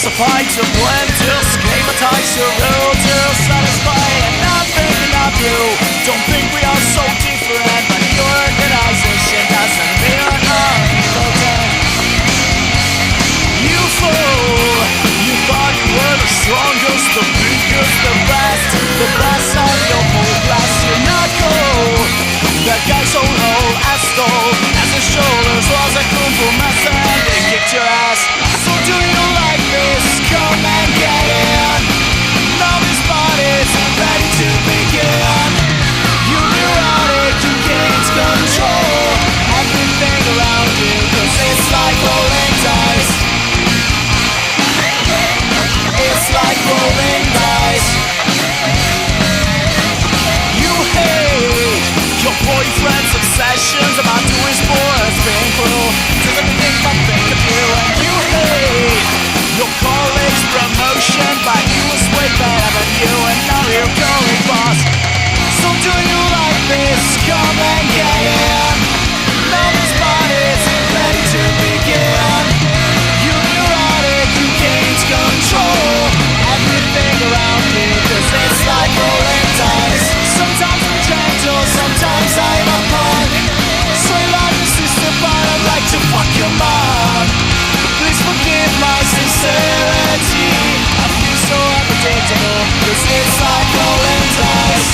Classify to blend to schematize your will to satisfy. And I'm thinking of you. Don't think we are so different, but your organization doesn't mean I'm important. You fool, you thought you were the strongest, the biggest, the best of your whole class. You're not cool. That guy so low as tall as his shoulders was a kung fu master, and they kicked your ass. So do you like this? Come and get in. Now this body's ready to begin. You're neurotic, you can't control everything around you, 'cause it's like rolling dice. It's like rolling dice. You hate your boyfriend's obsessions about doing sports, being cruel, does everything but think of you. And you hate your colleague's promotion, but he was way better than you, and now you're going boss. So do you like this? Come and get in. Now this body's ready to begin. You're neurotic, you can't control everything around you, 'cause it's like rolling dice. Sometimes I'm gentle, sometimes I'm a punk. So I love your sister, but I'd like to fuck your mom. Please forgive my sincerity. I feel so unpredictable, 'cause it's like rolling dice.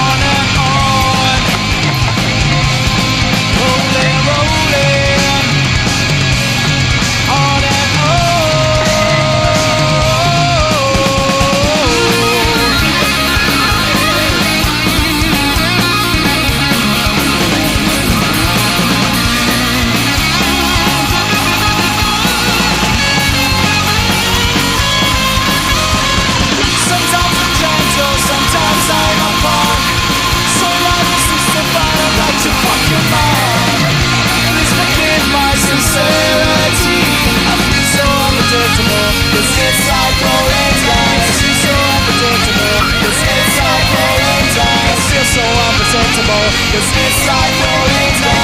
On and on, rolling, rolling. On and on. Sometimes I'm gentle, sometimes I'm a punk. So I love your sister, but I'd like to fuck your mom. Please forgive my sincerity. I feel so unpredictable, 'cause it's like rolling dice. I feel so unpredictable, 'cause it's like rolling dice. I feel so unpredictable, 'cause it's like rolling dice.